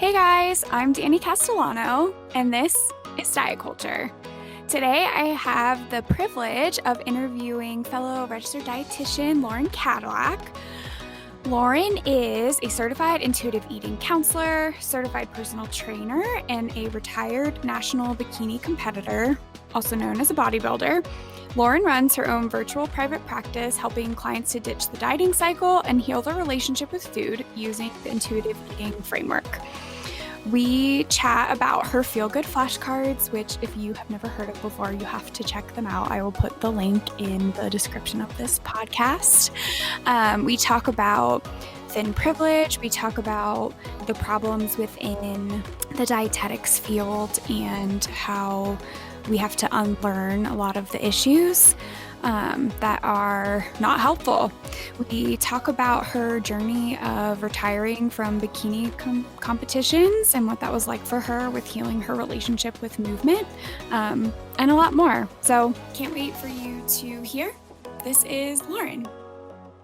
Hey guys, I'm Dani Castellano, and this is Diet Culture. Today I have the privilege of interviewing fellow registered dietitian Lauren Cadillac. Lauren is a certified intuitive eating counselor, certified personal trainer, and a retired national bikini competitor, also known as a bodybuilder. Lauren runs her own virtual private practice, helping clients to ditch the dieting cycle and heal their relationship with food using the intuitive eating framework. We chat about her Feel Good Flashcards, which if you have never heard of before, you have to check them out. I will put the link in the description of this podcast. We talk about thin privilege. We talk about the problems within the dietetics field and how we have to unlearn a lot of the issues that are not helpful. We talk about her journey of retiring from bikini competitions and what that was like for her with healing her relationship with movement, and a lot more. So can't wait for you to hear. This is Lauren.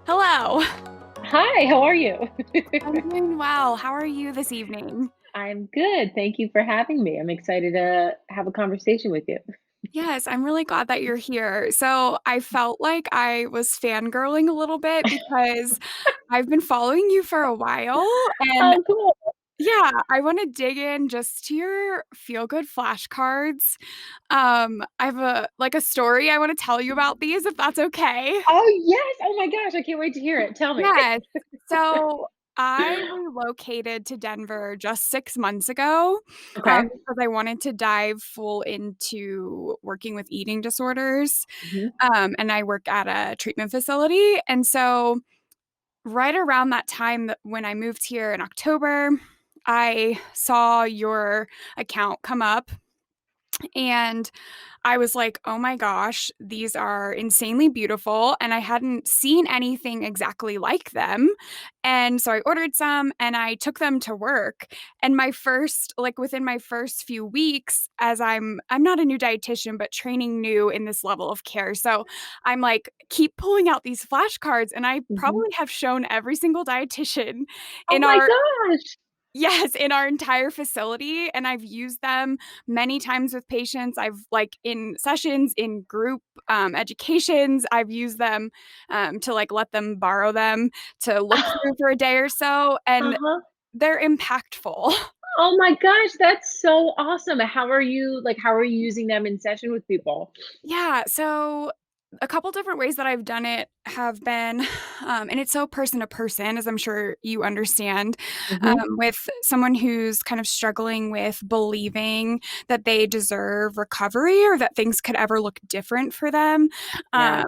Hello. Hi, how are you? I'm doing well. How are you this evening? I'm good. Thank you for having me. I'm excited to have a conversation with you. Yes, I'm really glad that you're here. So I felt like I was fangirling a little bit because I've been following you for a while, and Oh, cool. yeah, I want to dig in just to your feel good flashcards. I have a story I want to tell you about these, if that's okay. Oh, yes. Oh my gosh, I can't wait to hear it. Tell me. Yes. So I relocated to Denver just 6 months ago, Okay. because I wanted to dive full into working with eating disorders. Mhm. And I work at a treatment facility. And so right around that time when I moved here in October, I saw your account come up and I was like, oh my gosh, these are insanely beautiful. And I hadn't seen anything exactly like them. And so I ordered some and I took them to work. And within my first few weeks, as I'm not a new dietitian, but training new in this level of care. So I'm like, keep pulling out these flashcards. And I Mhm. probably have shown every single dietitian Oh in my our gosh. Yes, in our entire facility, and I've used them many times with patients. I've in sessions, in group, educations, I've used them, to, let them borrow them to look through for a day or so, and Uh-huh. they're impactful. Oh my gosh, that's so awesome. How are you using them in session with people? Yeah, so a couple different ways that I've done it have been, and it's so person to person, as I'm sure you understand, Mhm. with someone who's kind of struggling with believing that they deserve recovery or that things could ever look different for them. Yeah.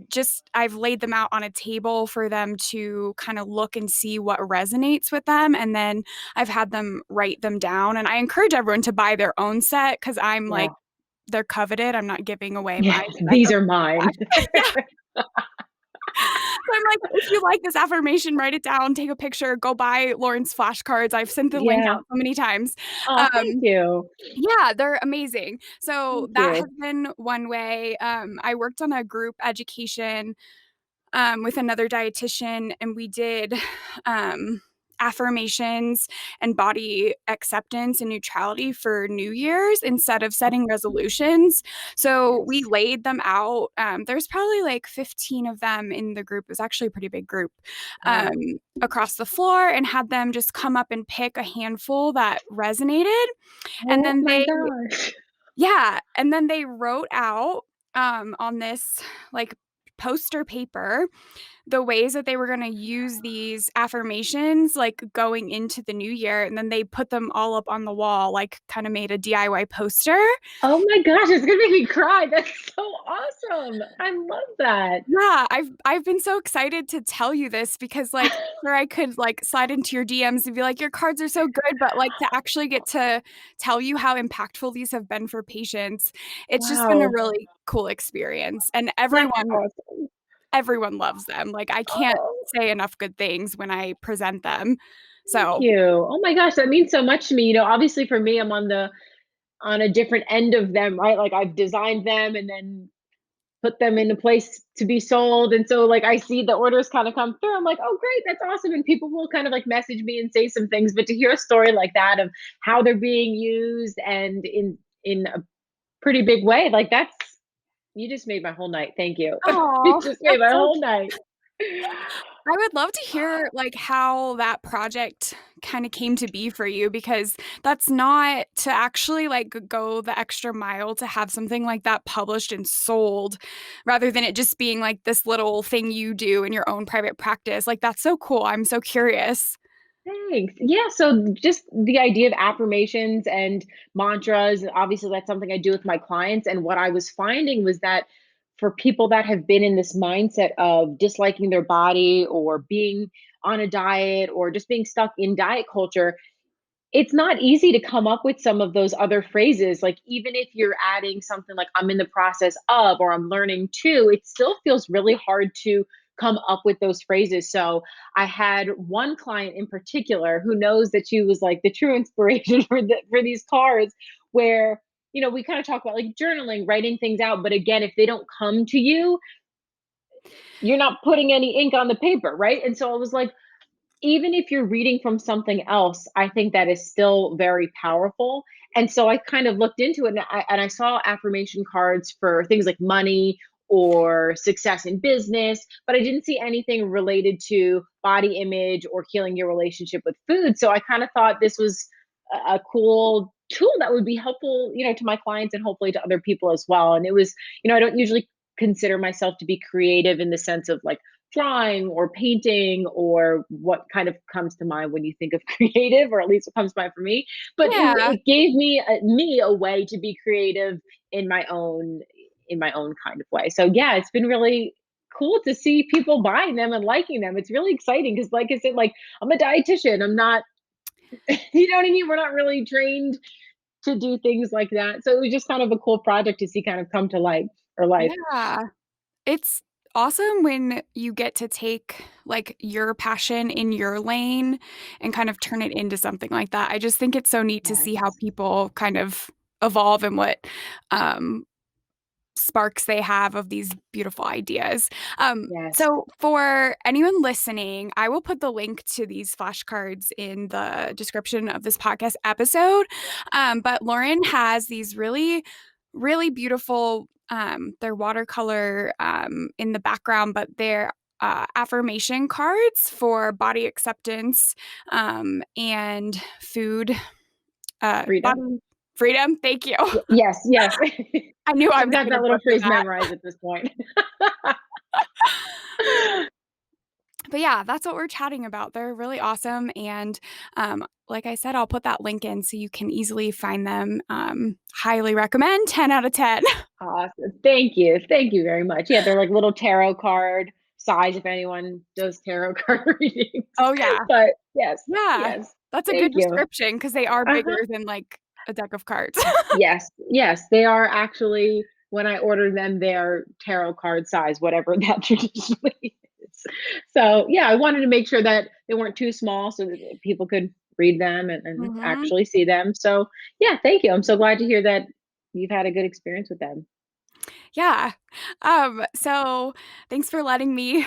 Just I've laid them out on a table for them to kind of look and see what resonates with them. And then I've had them write them down. And I encourage everyone to buy their own set because I'm Yeah. like, they're coveted. I'm not giving away Yes, mine. I these don't are do mine. that. Yeah. So I'm like, if you like this affirmation, write it down, take a picture, go buy Lauren's flashcards. I've sent the link Yeah. out so many times. Oh, thank Um, you. yeah, they're amazing. So Thank that has you. been one way. I worked on a group education, with another dietitian, and we did um, affirmations and body acceptance and neutrality for New Year's instead of setting resolutions. So we Yes. laid them out. There's probably like 15 of them in the group. It was actually a pretty big group, um, Wow. across the floor, and had them just come up and pick a handful that resonated. And Oh then my gosh. and then they wrote out, on this like poster paper, the ways that they were going to use these affirmations going into the new year, and then they put them all up on the wall, like kind of made a DIY poster. Oh my gosh, it's gonna make me cry. That's so awesome. I love that. Yeah, I've been so excited to tell you this because sure I could slide into your DMs and be like, your cards are so good, but to actually get to tell you how impactful these have been for patients, it's just been a Wow. really cool experience, and That's everyone awesome. everyone loves them. Like, I can't Oh, say enough good things when I present them. thank So, you. Oh my gosh, that means so much to me. Obviously for me, I'm on a different end of them, right? Like I've designed them and then put them in a place to be sold. And so like I see the orders kind of come through. I'm like, oh great, that's awesome. And people will kind of like message me and say some things. But to hear a story like that of how they're being used and in a pretty big way, like that's you just made my whole night. Thank you. You Oh, just made that's my so whole night. I would love to hear, like, how that project kinda came to be for you because that's not to actually, like, go the extra mile to have something like that published and sold rather than it just being, like, this little thing you do in your own private practice, like, that's so cool, I'm so curious. Thanks. Yeah, so just the idea of affirmations and mantras, obviously that's something I do with my clients. And what I was finding was that for people that have been in this mindset of disliking their body or being on a diet or just being stuck in diet culture, it's not easy to come up with some of those other phrases. Like, even if you're adding something like I'm in the process of, or I'm learning to, it still feels really hard to come up with those phrases. So, I had one client in particular who knows that she was like the true inspiration for these cards, where, we kind of talk about like journaling, writing things out. But again, if they don't come to you, you're not putting any ink on the paper, right? And so I was like, even if you're reading from something else, I think that is still very powerful. And so I kind of looked into it and I saw affirmation cards for things like money or success in business, but I didn't see anything related to body image or healing your relationship with food. So I kind of thought this was a cool tool that would be helpful, to my clients and hopefully to other people as well. And it was, I don't usually consider myself to be creative in the sense of like drawing or painting or what kind of comes to mind when you think of creative, or at least what comes to mind for me. But Yeah, it gave me a way to be creative in my own kind of way. So yeah, it's been really cool to see people buying them and liking them. It's really exciting because, like I said, like I'm a dietitian. I'm not, you know what I mean. We're not really trained to do things like that. So it was just kind of a cool project to see kind of come to life or life. yeah. It's awesome when you get to take, like, your passion in your lane and kind of turn it into something like that. I just think it's so neat to see how Yes. people kind of evolve and what, um, sparks they have of these beautiful ideas. Yes. So for anyone listening, I will put the link to these flashcards in the description of this podcast episode. But Lauren has these really, really beautiful, they're watercolor in the background, but they're affirmation cards for body acceptance and food, Freedom. body freedom. Thank you. Yes, yes. I knew I I've was got going to that little butcher phrase that. memorized at this point. But yeah, that's what we're chatting about. They're really awesome. And like I said, I'll put that link in so you can easily find them. Highly recommend 10 out of 10. Awesome. Thank you. Thank you very much. Yeah, they're like little tarot card size if anyone does tarot card readings. Oh, yeah. But yes, Yeah. yes. That's a good Thank you. description because they are Uh-huh. bigger than like a deck of cards. Yes, yes, they are actually when I order them, they're tarot card size, whatever that traditionally is. So, yeah, I wanted to make sure that they weren't too small so that people could read them and hmm actually see them. So, yeah, thank you. I'm so glad to hear that you've had a good experience with them. Yeah. So thanks for letting me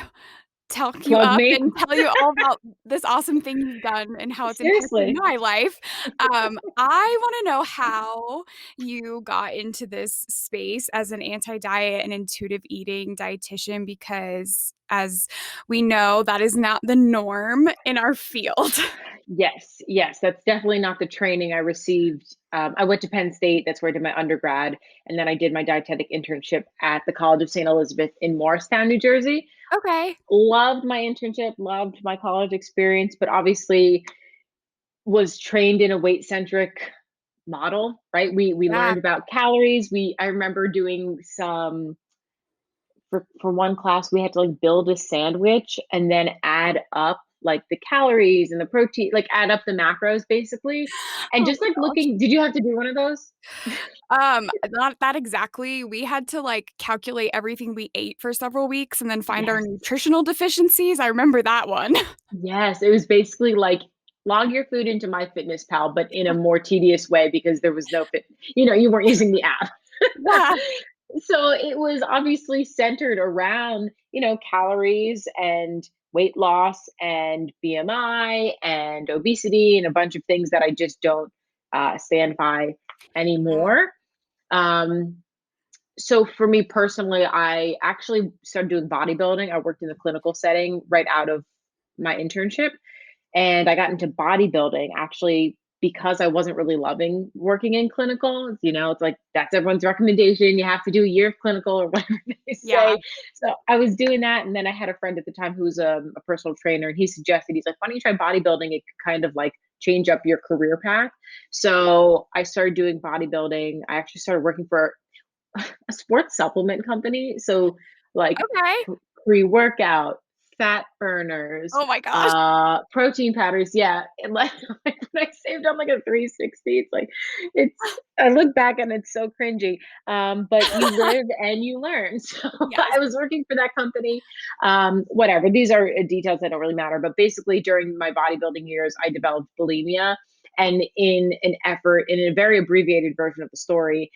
talk you Plug up me. and tell you all about this awesome thing you've done and how it's impacted Seriously. my life. I wanna know how you got into this space as an anti-diet and intuitive eating dietitian because as we know, that is not the norm in our field. Yes, yes, that's definitely not the training I received. I went to Penn State, that's where I did my undergrad, and then I did my dietetic internship at the College of St. Elizabeth in Morristown, New Jersey. Okay. Loved my internship, loved my college experience, but obviously was trained in a weight centric model, right? We Yeah. learned about calories. I remember doing some for one class we had to like build a sandwich and then add up like the calories and the protein, like add up the macros basically. And Oh just my like gosh. looking, did you have to do one of those? Not that exactly. We had to, like, calculate everything we ate for several weeks and then find our Yes. nutritional deficiencies. I remember that one. Yes, it was basically like log your food into MyFitnessPal, but in a more tedious way because there was no fit. You weren't using the app. Yeah. So it was obviously centered around, calories and weight loss and BMI and obesity and a bunch of things that I just don't stand by Yeah. anymore. Um, so for me personally, I actually started doing bodybuilding. I worked in the clinical setting right out of my internship. And I got into bodybuilding actually because I wasn't really loving working in clinical. It's like that's everyone's recommendation. You have to do a year of clinical or whatever they Yeah. say. So I was doing that. And then I had a friend at the time who was a personal trainer, and he suggested, he's like, why don't you try bodybuilding? It could kind of like change up your career path. So I started doing bodybuilding. I actually started working for a sports supplement company. So like Okay. pre-workout, fat burners, Oh my gosh. protein powders. Yeah. And like, like when I saved on like a 360, it's like I look back and it's so cringy. But you live and you learn. So Yes. I was working for that company. Whatever. These are details that don't really matter. But basically during my bodybuilding years, I developed bulimia. And in a very abbreviated version of the story,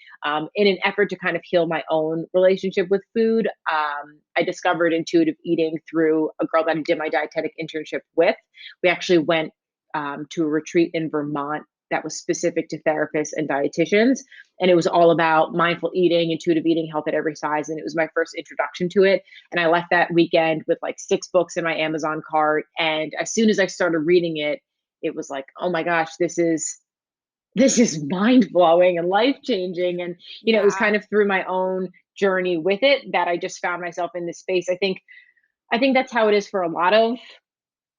in an effort to kind of heal my own relationship with food, I discovered intuitive eating through a girl that I did my dietetic internship with. We actually went to a retreat in Vermont that was specific to therapists and dietitians. And it was all about mindful eating, intuitive eating, health at every size. And it was my first introduction to it. And I left that weekend with like 6 books in my Amazon cart. And as soon as I started reading it, it was like, oh my gosh, this is mind blowing and life changing. And, it was Yeah. kind of through my own journey with it that I just found myself in this space. I think that's how it is for a lot of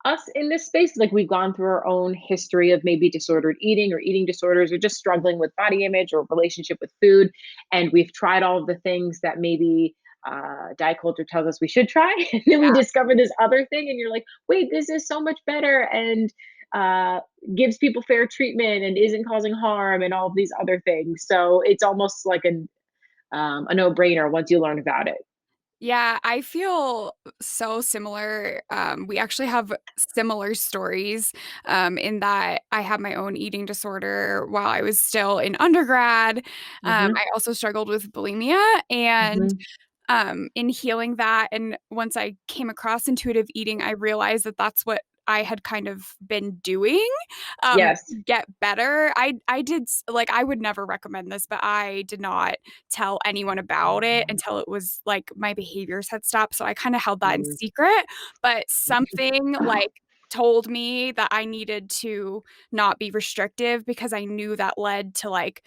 us in this space. Like we've gone through our own history of maybe disordered eating or eating disorders or just struggling with body image or relationship with food. And we've tried all of the things that maybe diet culture tells us we should try. And then we Yeah. discover this other thing, and you're like, wait, this is so much better. And uh, gives people fair treatment and isn't causing harm and all of these other things. So it's almost like a no brainer once you learn about it. Yeah, I feel so similar. We actually have similar stories in that I had my own eating disorder while I was still in undergrad. Hmm. I also struggled with bulimia, and Hmm. in healing that, and once I came across intuitive eating, I realized that that's what I had kind of been doing Yes. to get better. I did like I would never recommend this, but I did not tell anyone about it until it was like my behaviors had stopped. So I kind of held that in Mhm. secret, but something like told me that I needed to not be restrictive because I knew that led to like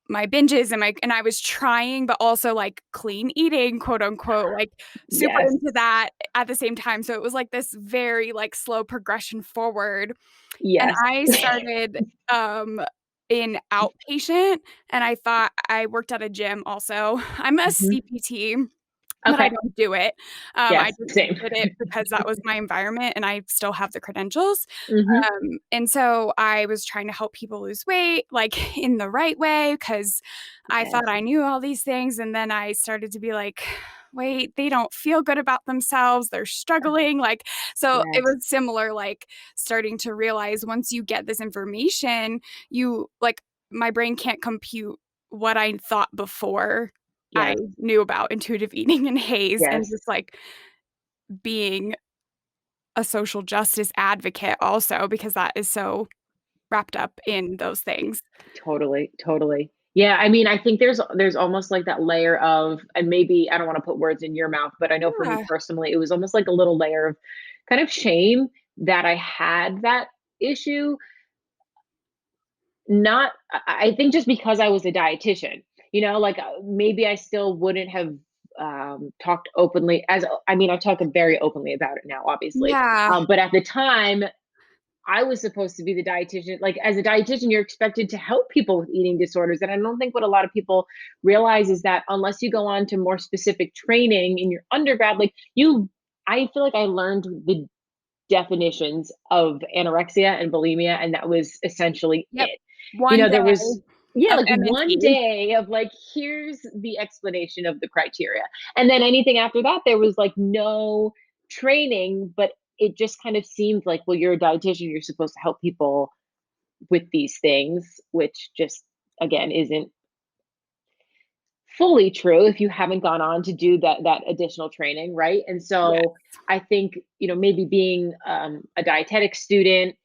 my binges and I was trying but also like clean eating, quote unquote, like super Yes. into that at the same time. So it was like this very like slow progression forward. And Yes. I started in outpatient, and I thought I worked at a gym also. I'm a Mhm. CPT, but I Okay. don't do it. I Yes, just same. did it because that was my environment and I still have the credentials. Mhm. And so I was trying to help people lose weight, like in the right way, because I Yes. thought I knew all these things. And then I started to be like, wait, they don't feel good about themselves. They're struggling. Like, so it Yes. was similar, like starting to realize once you get this information, you like, my brain can't compute what I thought before I Yes. knew about intuitive eating and haze and Yes. just like being a social justice advocate also because that is so wrapped up in those things. Totally, totally. Yeah, I mean, I think there's almost like that layer of, and maybe I don't wanna put words in your mouth, but I know for me Yeah. personally, it was almost like a little layer of kind of shame that I had that issue. Not I think just because I was a dietitian, like, maybe I still wouldn't have, talked openly as I mean, I talk very openly about it now, obviously, Yeah. but at the time, I was supposed to be the dietitian. Like, as a dietitian, you're expected to help people with eating disorders, and I don't think what a lot of people realize is that unless you go on to more specific training in your undergrad, like, I feel like I learned the definitions of anorexia and bulimia, and that was essentially Yep. it. One There day was, yeah, of like one MNT. day of like, here's the explanation of the criteria. And then anything after that, there was like no training, but it just kind of seemed like, well, you're a dietitian, you're supposed to help people with these things, which just again isn't fully true if you haven't gone on to do that additional training, right? And Yeah. so I think, maybe being a dietetic student,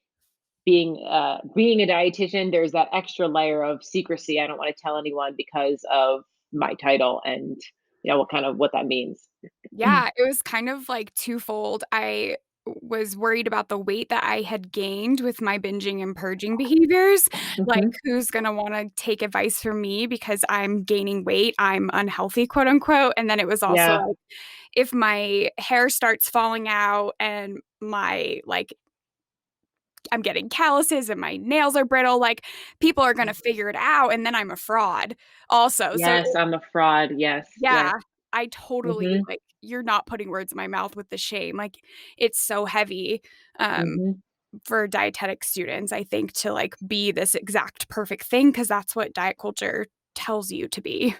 being a dietitian, there's that extra layer of secrecy. I don't want to tell anyone because of my title and what that means. Yeah, it was kind of like twofold. I was worried about the weight that I had gained with my binging and purging behaviors. Like, Hmm. who's gonna wanna take advice from me because I'm gaining weight, I'm "unhealthy," quote, unquote, and then it was also Yeah. like, if my hair starts falling out and I'm getting calluses and my nails are brittle, like, people are gonna figure it out, and then I'm a fraud also. So Yes, I'm a fraud. Yes, yeah, yes. I totally Hmm. like, you're not putting words in my mouth with the shame, like, it's so heavy, um, Hmm. for dietetic students, I think, to, like, be this exact perfect thing because that's what diet culture tells you to be.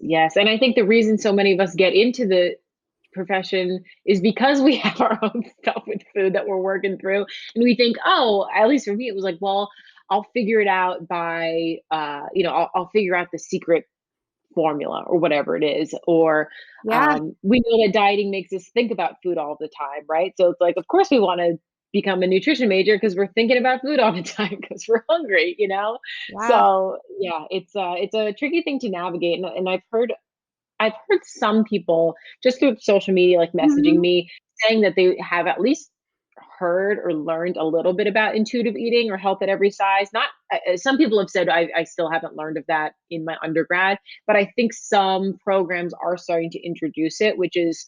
Yes, and I think the reason so many of us get into the profession is because we have our own stuff with food that we're working through, and we think, oh, at least for me, it was like, well, I'll figure it out by, I'll figure out the secret formula or whatever it is. Or Yeah, we know that dieting makes us think about food all the time, right? So it's like, of course, we want to become a nutrition major because we're thinking about food all the time because we're hungry. yeah, So yeah, it's a tricky thing to navigate, and I've heard some people just through social media, like messaging mhm, me, saying that they have at least heard or learned a little bit about intuitive eating or health at every size. Not some people have said I still haven't learned of that in my undergrad, but I think some programs are starting to introduce it, which is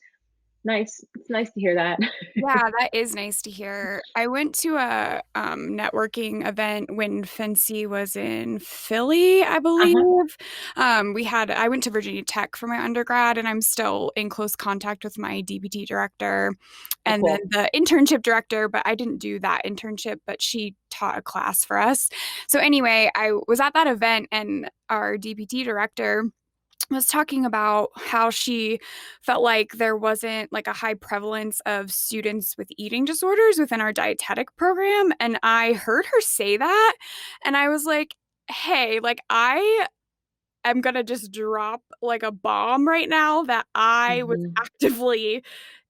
nice. It's nice to hear that. yeah, that is nice to hear. I went to a, networking event when Fancy was in Philly, I Uh-huh. believe. I went to Virginia Tech for my undergrad, and I'm still in close contact with my DPT director Oh, and then cool. the internship director, but I didn't do that internship, but she taught a class for us. So anyway, I was at that event and our DPT director was talking about how she felt like there wasn't like a high prevalence of students with eating disorders within our dietetic program. And I heard her say that. And I was like, hey, like I am going to just drop like a bomb right now that I was Hmm. actively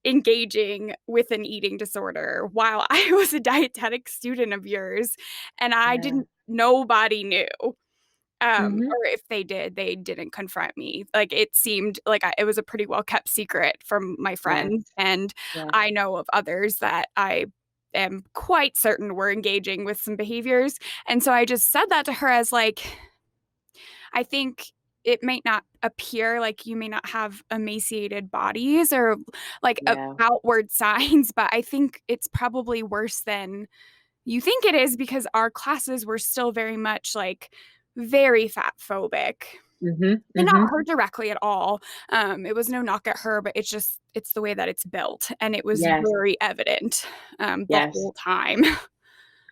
engaging with an eating disorder while I was a dietetic student of yours. And I Yeah. didn't, nobody knew. Hmm. Or if they did, they didn't confront me. Like, it seemed like it was a pretty well kept secret from my Yes. friends, and Yes. I know of others that I am quite certain were engaging with some behaviors, and so I just said that to her as, like, I think it might not appear like you may not have emaciated bodies or, like, Yeah. outward signs, but I think it's probably worse than you think it is because our classes were still very much, like, very fat phobic. Hmm. And not Hmm. her directly at all. It was no knock at her, but it's the way that it's built, and it was Yes. very evident, the Yes. whole time.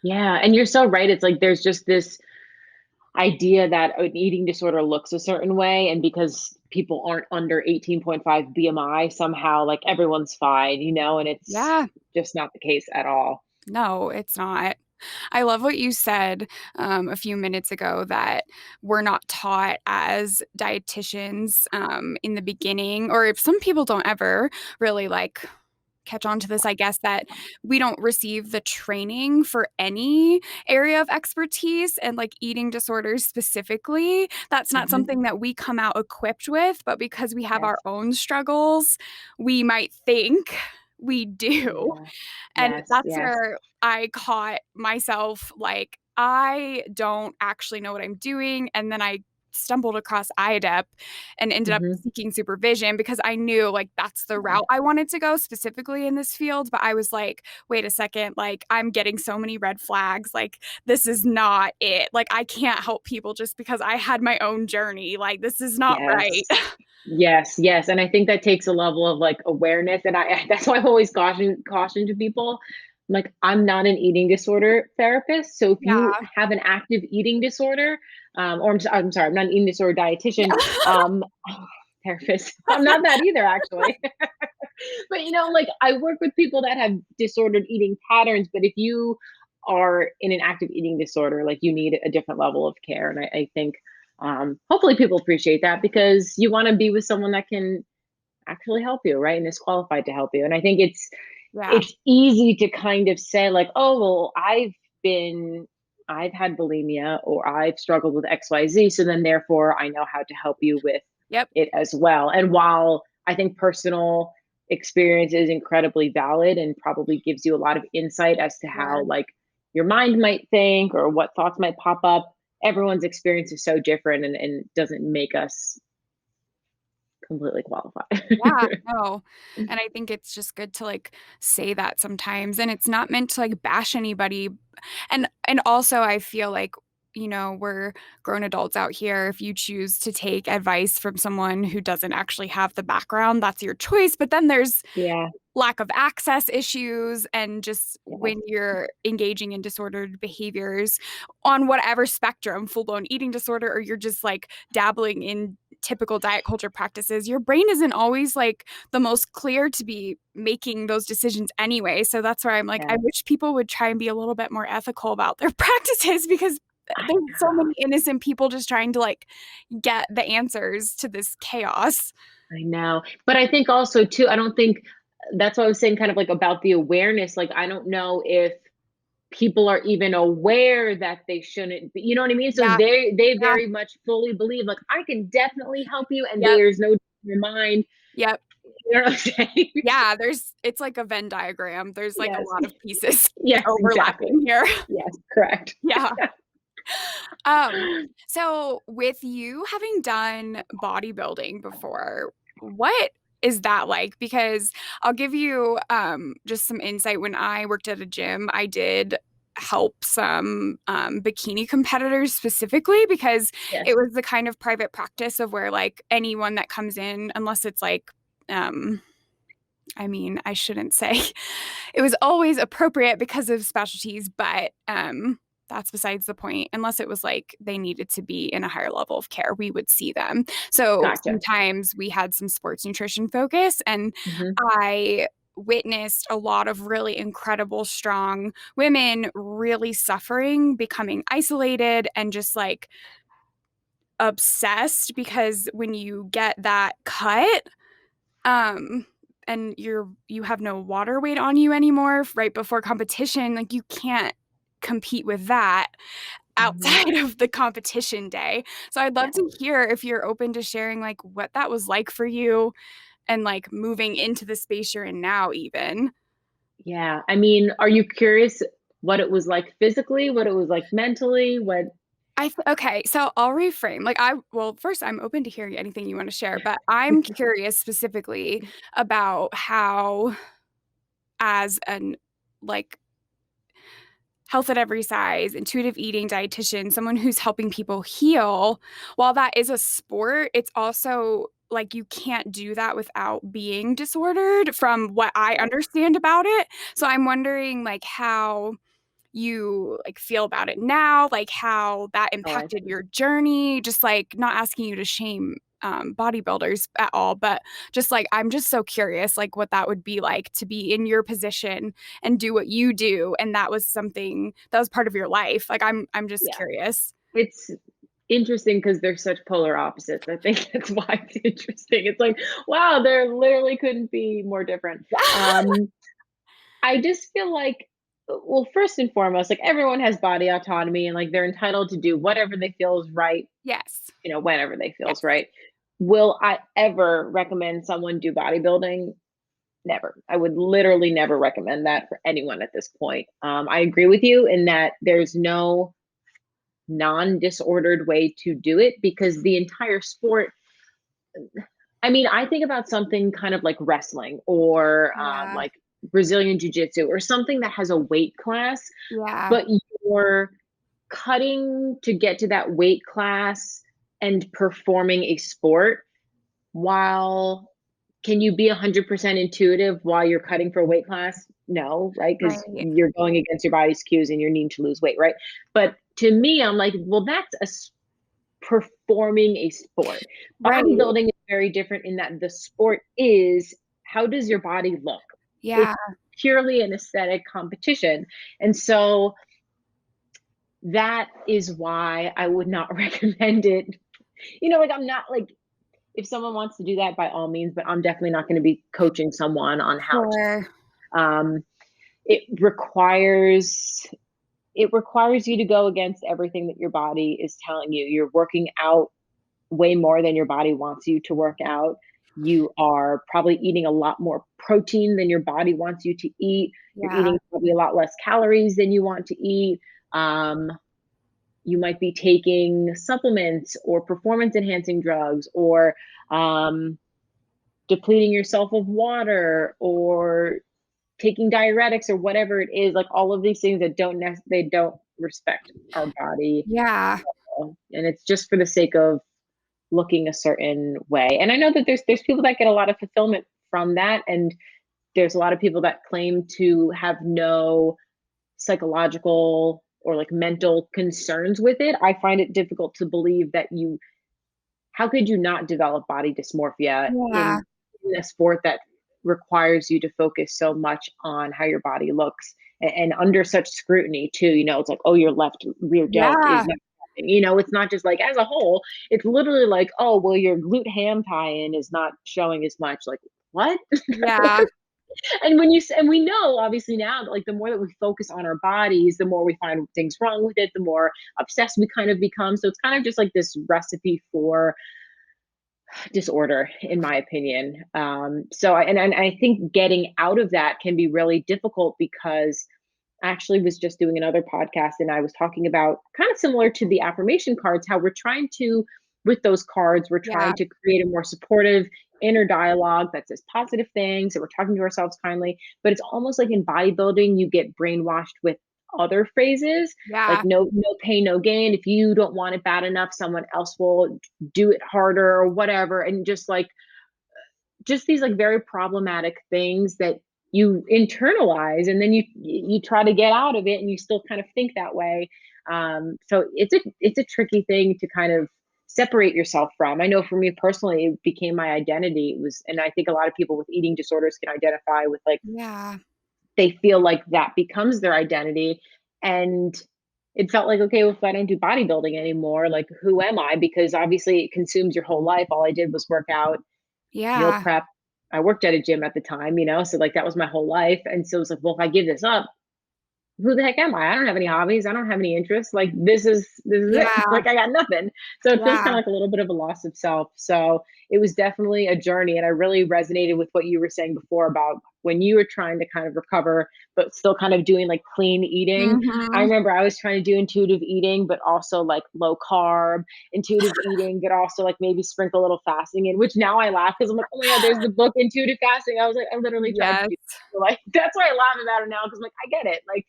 Yeah, and you're so right. It's like there's just this idea that an eating disorder looks a certain way, and because people aren't under 18.5 BMI, somehow like everyone's fine, and it's Yeah. just not the case at all. No, it's not. I love what you said, a few minutes ago that we're not taught as dietitians, in the beginning, or if some people don't ever really, like, catch on to this, I guess, that we don't receive the training for any area of expertise and like eating disorders specifically. That's not Hmm. something that we come out equipped with, but because we have Yes. our own struggles, we might think we do. Yeah. And Yes. that's Yes. where I caught myself, like, I don't actually know what I'm doing, and then I stumbled across IADEP and ended up Hmm. seeking supervision because I knew, like, that's the Yeah. route I wanted to go specifically in this field, but I was like, "Wait a second, like, I'm getting so many red flags, like, this is not it. Like, I can't help people just because I had my own journey, like, this is not right." Yes. Yes, yes, and I think that takes a level of, like, awareness, and I that's why I've always cautioned to people, like, I'm not an eating disorder therapist, so if you Yeah. have an active eating disorder, or I'm sorry, I'm not an eating disorder dietitian, Yeah. um, therapist. I'm not that either, actually. But, like, I work with people that have disordered eating patterns, but if you are in an active eating disorder, like, you need a different level of care, and I think, hopefully people appreciate that because you want to be with someone that can actually help you, right? And is qualified to help you. And I think Yeah. it's easy to kind of say like, oh, well, been I've had bulimia or I've struggled with XYZ. So then therefore I know how to help you with Yep. it as well. And while I think personal experience is incredibly valid and probably gives you a lot of insight as to how Sure. like your mind might think or what thoughts might pop up, everyone's experience is so different and doesn't make us completely qualified. Yeah, no. And I think it's just good to like say that sometimes. And it's not meant to like bash anybody. And also I feel like, we're grown adults out here. If you choose to take advice from someone who doesn't actually have the background, that's your choice. But then there's Yeah. lack of access issues and just Yeah. when you're engaging in disordered behaviors on whatever spectrum, full-blown eating disorder, or you're just like dabbling in typical diet culture practices, your brain isn't always like the most clear to be making those decisions anyway. So that's where I'm like, I Yeah. wish people would try and be a little bit more ethical about their practices because I there's so many innocent people just trying to like get the answers to this chaos. I know. But I think also too, I don't think that's what I was saying kind of like about the awareness. Like I don't know if people are even aware that they shouldn't be, you know what I mean? So Yeah, they yeah, very much fully believe like I can definitely help you and yep, there's no doubt in your mind. yep. You know what I'm saying? Yeah, it's like a Venn diagram. There's like a Yes. lot of pieces Yes, exactly. overlapping here. Yes, correct. Yeah. Um, so with you having done bodybuilding before, what is that like? Because I'll give you just some insight. When I worked at a gym, I did help some bikini competitors specifically because it Yes. was the kind of private practice of where like anyone that comes in, unless it's like I mean, I shouldn't say it was always appropriate because of specialties, but that's besides the point. Unless it was like they needed to be in a higher level of care, we would see them. So Gotcha. sometimes we had some sports nutrition focus, and Hmm. I witnessed a lot of really incredible, strong women really suffering, becoming isolated, and just like obsessed because when you get that cut, um and you have no water weight on you anymore right before competition, like you can't compete with that Hmm. outside of the competition day. So I'd love Yeah. to hear if you're open to sharing like what that was like for you and like moving into the space you're in now even. Yeah. I mean, are you curious what it was like physically, what it was like mentally, what Okay, so I'll reframe. Like well, first I'm open to hearing anything you want to share, but I'm curious specifically about how as an like health at every size, intuitive eating dietitian, someone who's helping people heal. While that is a sport, it's also like you can't do that without being disordered from what I right, understand about it. So I'm wondering like how you like feel about it now, like how that oh, I impacted see. your journey, just like not asking you to shame bodybuilders at all, but just like I'm just so curious, like what that would be like to be in your position and do what you do, and that was something that was part of your life. Like I'm just Yeah. curious. It's interesting because 'cause they're such polar opposites. I think that's why it's interesting. It's like, wow, there literally couldn't be more different. I just feel like, well, first and foremost, like everyone has body autonomy and like they're entitled to do whatever they feel is right, Yes. whenever they Yes. feels right. Will I ever recommend someone do bodybuilding? Never. I would literally never recommend that for anyone at this point. I agree with you in that there's no non-disordered way to do it because the entire sport, I mean, I think about something kind of like wrestling or Yeah. like Brazilian jiu-jitsu or something that has a weight class, Yeah. but you're cutting to get to that weight class and performing a sport while can you be 100% intuitive while you're cutting for a weight class? No, right? Because Right. you're going against your body's cues and you're needing to lose weight, right? But to me, I'm like, well, that's performing a sport. Right. Bodybuilding is very different in that the sport is how does your body look? Yeah. It's purely an aesthetic competition. And so that is why I would not recommend it Like I'm not like if someone wants to do that by all means, but I'm definitely not going to be coaching someone on how Sure. to. It requires you to go against everything that your body is telling you. You're working out way more than your body wants you to work out. You are probably eating a lot more protein than your body wants you to eat. You're Yeah. eating probably a lot less calories than you want to eat. Um, you might be taking supplements or performance enhancing drugs or um, depleting yourself of water or taking diuretics or whatever it is, like all of these things that they don't respect our body, Yeah. and it's just for the sake of looking a certain way. And I know that there's people that get a lot of fulfillment from that, and there's a lot of people that claim to have no psychological or like mental concerns with it. I find it difficult to believe that you how could you not develop body dysmorphia Yeah. in a sport that requires you to focus so much on how your body looks and under such scrutiny too? It's like, oh, your left rear delt is Yeah. not happening. It's not just like as a whole, it's literally like, oh, well, your glute ham tie-in is not showing as much. Like, what? Yeah. And we know obviously now that like the more that we focus on our bodies, the more we find things wrong with it, the more obsessed we kind of become. So it's kind of just like this recipe for disorder, in my opinion. And I think getting out of that can be really difficult because I actually was just doing another podcast and I was talking about kind of similar to the affirmation cards, how we're trying to, with those cards, we're Yeah. trying to create a more supportive inner dialogue that says positive things, that we're talking to ourselves kindly. But it's almost like in bodybuilding, you get brainwashed with other phrases like Yeah. no pain, no gain. If you don't want it bad enough, someone else will do it harder or whatever. And just these like very problematic things that you internalize and then you try to get out of it and you still kind of think that way. So it's a tricky thing to kind of separate yourself from. I know for me personally it became my identity. It was, and I think a lot of people with eating disorders can identify with like Yeah. they feel like that becomes their identity. And it felt like, okay, well, if I don't do bodybuilding anymore, like who am I? Because obviously it consumes your whole life. All I did was work out, meal Yeah. prep. I worked at a gym at the time, so like that was my whole life. And so it was like, well, if I give this up, who the heck am I? I don't have any hobbies. I don't have any interests. Like this is it. Yeah. Like I got nothing. So it feels kind Yeah. of like a little bit of a loss of self. So it was definitely a journey. And I really resonated with what you were saying before about when you were trying to kind of recover, but still kind of doing like clean eating. I Mhm. remember I was trying to do intuitive eating, but also like low carb, intuitive eating, but also like maybe sprinkle a little fasting in, which now I laugh because I'm like, oh my God, there's the book Intuitive Fasting. I was like, I literally tried to Yes. do that. So, like that's why I laugh about it now because I'm like, I get it. Like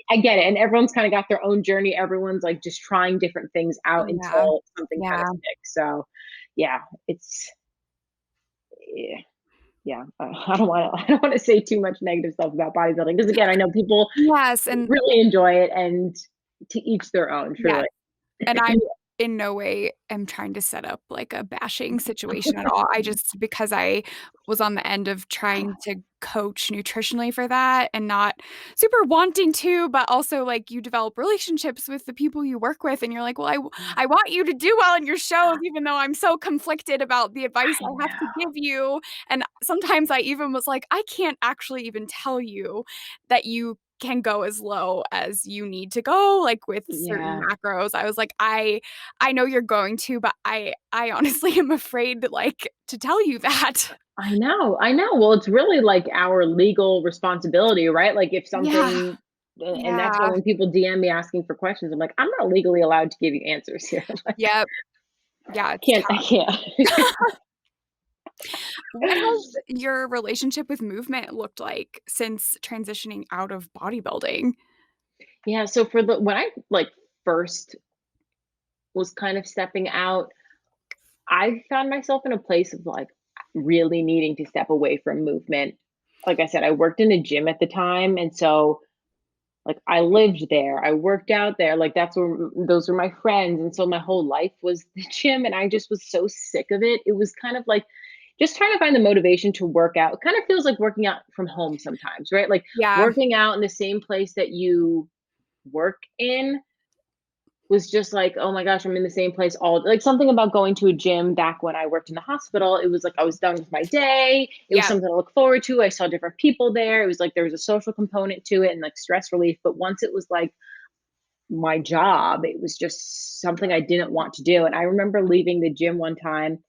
I get it. And everyone's kind of got their own journey. Everyone's like just trying different things out Yeah. until something kind of Yeah. sticks. So yeah, it's yeah, yeah. I don't want to. I don't want to say too much negative stuff about bodybuilding because again, I know people Yes, and really enjoy it, and to each their own. yes. Truly. And I in no way am trying to set up, like, a bashing situation at all. I just because I was on the end of trying to coach nutritionally for that and not super wanting to, but also, like, you develop relationships with the people you work with, and you're like, "Well, I want you to do well in your shows even though I'm so conflicted about the advice I I have to know. give you." And sometimes I even was like, "I can't actually even tell you that you can go as low as you need to go, like, with certain Yeah, macros." I was like, I know you're going to, but I honestly am afraid, like, to tell you that." I know. I know. Well, it's really like our legal responsibility, right? Like if Yeah, something. And that's why yeah, when people DM me asking for questions, I'm like, I'm not legally allowed to give you answers here. Like, yep, yeah, it's can't I tough. can't. What has your relationship with movement looked like since transitioning out of bodybuilding? Yeah, so for the when I like first was kind of stepping out, I found myself in a place of like really needing to step away from movement. Like I said, I worked in a gym at the time, and so like I lived there, I worked out there, like that's where those were my friends, and so my whole life was the gym, and I just was so sick of it. It was kind of like just trying to find the motivation to work out. It kind of feels like working out from home sometimes, right? Like Yeah, working out in the same place that you work in was just like, oh my gosh, I'm in the same place all like something about going to a gym back when I worked in the hospital. It was like I was done with my day. It was Yep. something to look forward to. I saw different people there. It was like there was a social component to it and like stress relief. But once it was like my job, it was just something I didn't want to do. And I remember leaving the gym one time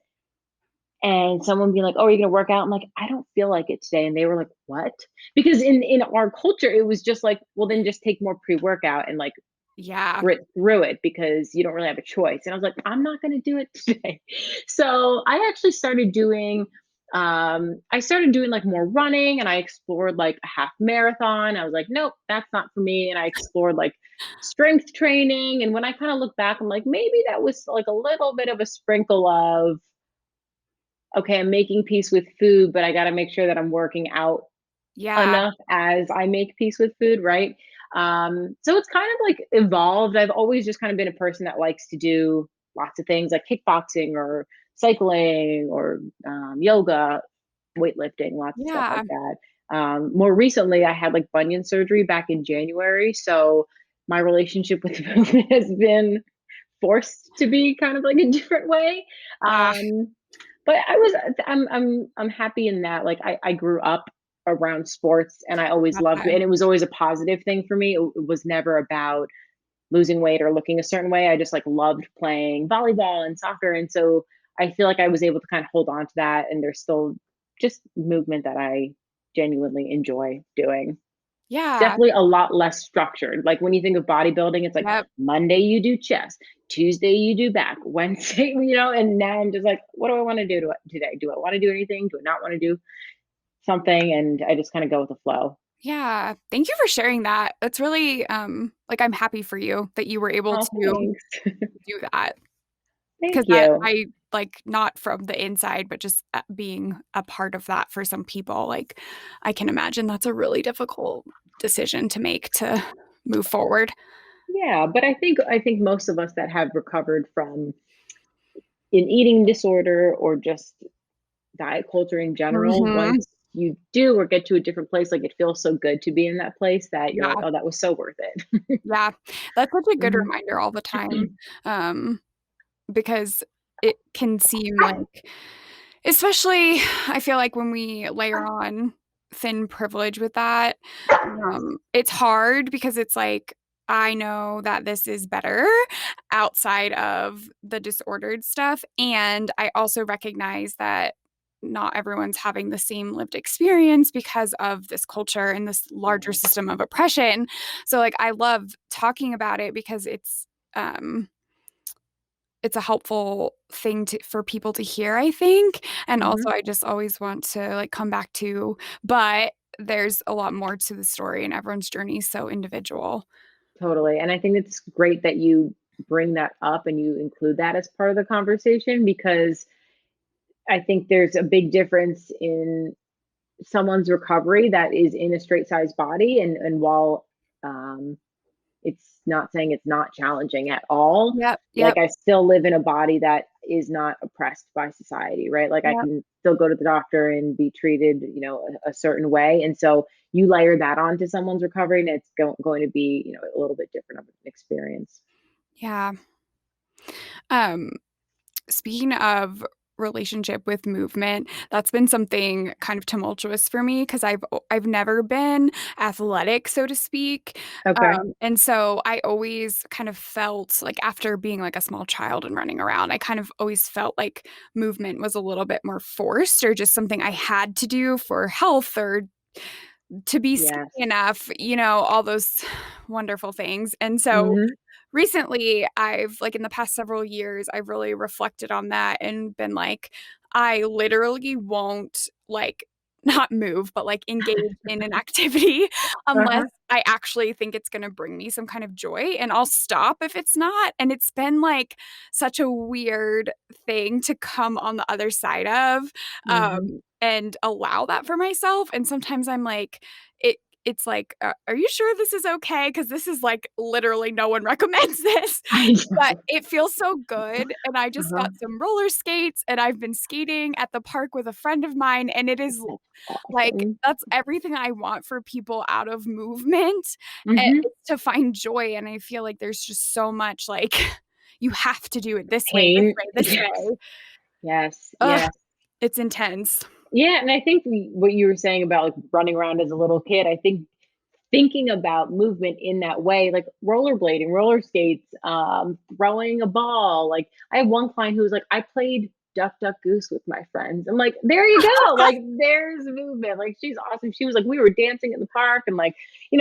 and someone being like, "Oh, are you gonna work out?" I'm like, "I don't feel like it today." And they were like, "What?" Because in our culture, it was just like, well, then just take more pre-workout and like Yeah. grit through it because you don't really have a choice. And I was like, I'm not going to do it today. So I actually started doing, like more running and I explored like a half marathon. I was like, nope, that's not for me. And I explored like strength training. And when I kind of look back, I'm like, maybe that was like a little bit of a sprinkle of, okay, I'm making peace with food, but I got to make sure that I'm working out Yeah. enough as I make peace with food, right? So it's kind of like evolved. I've always just kind of been a person that likes to do lots of things like kickboxing or cycling or yoga, weightlifting, lots of stuff like Yeah. that. More recently, I had like bunion surgery back in January. So my relationship with movement has been forced to be kind of like a different way. Ah, But I'm happy in that like I grew up around sports and I always that's loved it and good. it was always a positive thing for me. It was never about losing weight or looking a certain way. I just like loved playing volleyball and soccer. And so I feel like I was able to kind of hold on to that and there's still just movement that I genuinely enjoy doing. Yeah. Definitely a lot less structured. Like when you think of bodybuilding, it's like Yep. Monday you do chest, Tuesday you do back, Wednesday, and now I'm just like, what do I want to do today? Do I want to do anything? Do I not want to do something? And I just kind of go with the flow. Yeah. Thank you for sharing that. That's really, like, I'm happy for you that you were able Oh, to thanks. do that. Thank 'Cause you. I like, not from the inside, but just, being a part of that for some people, like, I can imagine that's a really difficult decision to make to move forward. Yeah, but I think most of us that have recovered from an eating disorder or just diet culture in general, Mhm. once you do or get to a different place, like it feels so good to be in that place that you're like, Yeah. oh, that was so worth it. Yeah. That's such a good Mhm. reminder all the time, um, because it can seem like, especially, I feel like when we layer on thin privilege with that, it's hard because it's like, I know that this is better outside of the disordered stuff, and I also recognize that not everyone's having the same lived experience because of this culture and this larger Yeah, system of oppression. So, like, I love talking about it because um it's a helpful thing to for people to hear, I think, and also mhm, I just always want to, like, come back to, but there's a lot more to the story and everyone's journey is so individual. totally, and I think it's great that you bring that up and you include that as part of the conversation because I think there's a big difference in someone's recovery that is in a straight size body and while um, it's not saying it's not challenging at all. Yep, Like yep, I still live in a body that is not oppressed by society, right? Like I yep. can still go to the doctor and be treated, a certain way. And so you layer that onto someone's recovery, and it's going to be, a little bit different of an experience. Yeah. Um, Speaking of relationship with movement, that's been something kind of tumultuous for me because I've never been athletic, so to speak. Okay. And so I always kind of felt like after being like a small child and running around, I kind of always felt like movement was a little bit more forced or just something I had to do for health or to be skinny Yes. enough, all those wonderful things. And so Hmm. recently, I've like in the past several years, I've really reflected on that and been like, I literally won't like not move, but like engage in an activity unless Uh-huh. I actually think it's going to bring me some kind of joy. And I'll stop if it's not. And it's been like such a weird thing to come on the other side of Hmm. and allow that for myself. And sometimes I'm like, it's like, are you sure this is okay? Because this is like literally no one recommends this, I but know. it feels so good. And I just Uh-huh. got some roller skates and I've been skating at the park with a friend of mine. And it is That's like, awesome. that's everything I want for people out of movement, Mhm. is to find joy. And I feel like there's just so much like, you have to do it this way, this Pain. way, this Yes. way. Yes. Ugh, Yes. it's intense. Yeah, and I think what you were saying about, like, running around as a little kid, I think thinking about movement in that way, like rollerblading, roller skates, throwing a ball. Like I have one client who was like, I played duck, duck, goose with my friends. I'm like, there you go. Like there's movement. Like she's awesome. She was like, we were dancing in the park and like,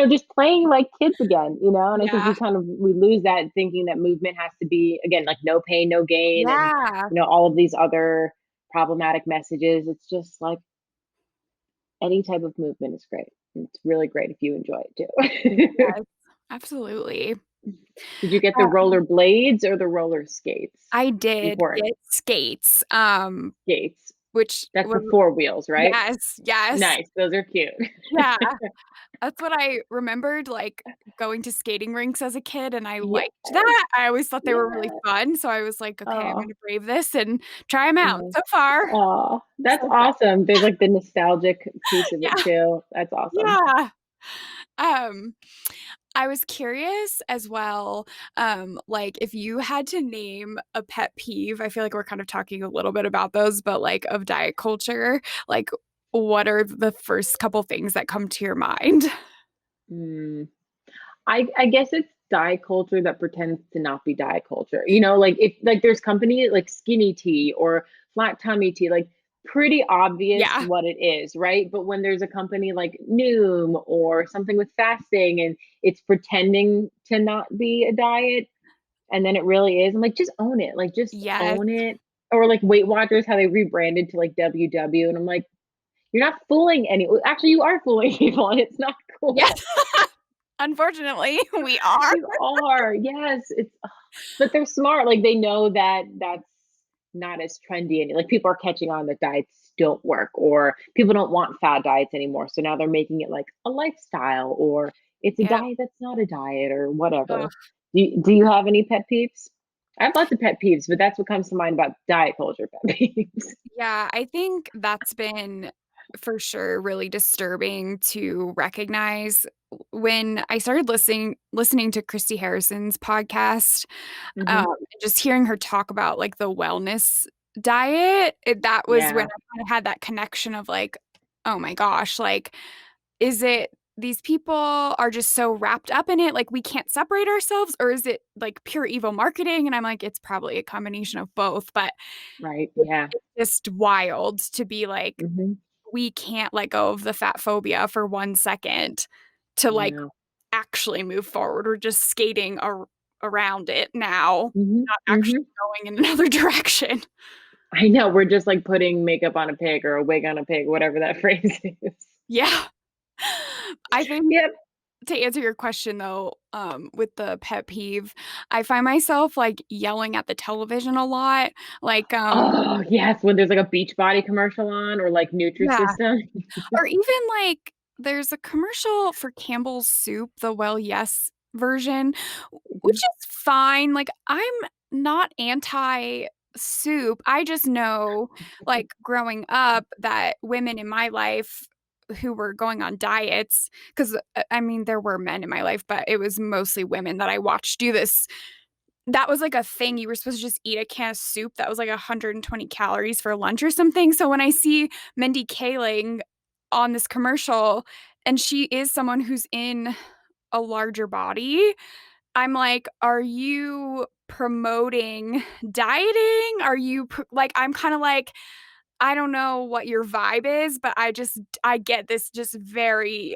just playing like kids again, And I think Yeah. we lose that thinking that movement has to be again, like no pain, no gain, and Yeah. all of these other problematic messages. It's just like any type of movement is great. It's really great if you enjoy it too. Yes. Absolutely. Did you get the Um, roller blades or the roller skates? I did Important. get skates, Skates. which That's the was four wheels, right? yes, yes. Nice. Those are cute. Yeah. That's what I remembered, like, going to skating rinks as a kid, and I liked Yes. that. I always thought they were really Yeah. fun, so I was like, "Okay, I'm Oh, gonna brave this and try them out." nice. So far, Oh, that's so good. awesome. There's like the nostalgic piece of it Yeah, too. That's awesome. yeah. Um, I was curious as well, like, if you had to name a pet peeve, I feel like we're kind of talking a little bit about those, but, like, of diet culture, like, what are the first couple things that come to your mind? Mm. I guess it's diet culture that pretends to not be diet culture. Like if like there's company like skinny tea or flat tummy tea, like pretty obvious Yeah. what it is, right? But when there's a company like Noom or something with fasting and it's pretending to not be a diet and then it really is, I'm like, just own it. Like just Yes. own it. Or like Weight Watchers, how they rebranded to like WW. And I'm like, you're not fooling actually you are fooling people and it's not Yes. cool. Unfortunately, we are. You are, yes, but they're smart, like, they know that that's not as trendy and like, people are catching on that diets don't work, or people don't want fad diets anymore, so now they're making it like a lifestyle, or it's a Yep. diet that's not a diet, or whatever. Ugh. Do you have any pet peeves? I have lots of pet peeves, but that's what comes to mind about diet culture pet peeves. Yeah, I think that's been for sure really disturbing to recognize when I started listening to Christy Harrison's podcast, Mhm. just hearing her talk about, like, the wellness diet, that was when Yeah, I kinda had that connection of, like, "Oh my gosh," like, is it these people are just so wrapped up in it, like, we can't separate ourselves, or is it, like, pure evil marketing? And I'm like, "It's probably a combination of both," but right, it's yeah. just wild to be like, Mhm. we can't let go of the fat phobia for 1 second to, I like, know. actually move forward. We're just skating around it now, Mhm, not actually mhm. going in another direction. I know, we're just, like, putting makeup on a pig or a wig on a pig, whatever that phrase is. Yeah. I think Yep. to answer your question though, with the pet peeve, I find myself, like, yelling at the television a lot, like, Oh, yes, when there's, like, a Beachbody commercial on or, like, yeah. Nutrisystem. Or even, like, there's a commercial for Campbell's Soup, the Well Yes version, which Mhm. is fine, like, I'm not anti-soup, I just know, like, growing up that women in my life who were going on diets 'cause, I mean, there were men in my life, but it was mostly women that I watched do this. That was like a thing, you were supposed to just eat a can of soup that was like 120 calories for lunch or something, so when I see Mindy Kaling on this commercial, and she is someone who's in a larger body, I'm like, "Are you promoting dieting? Are you like, I'm kinda like, I don't know what your vibe is, but I get this just very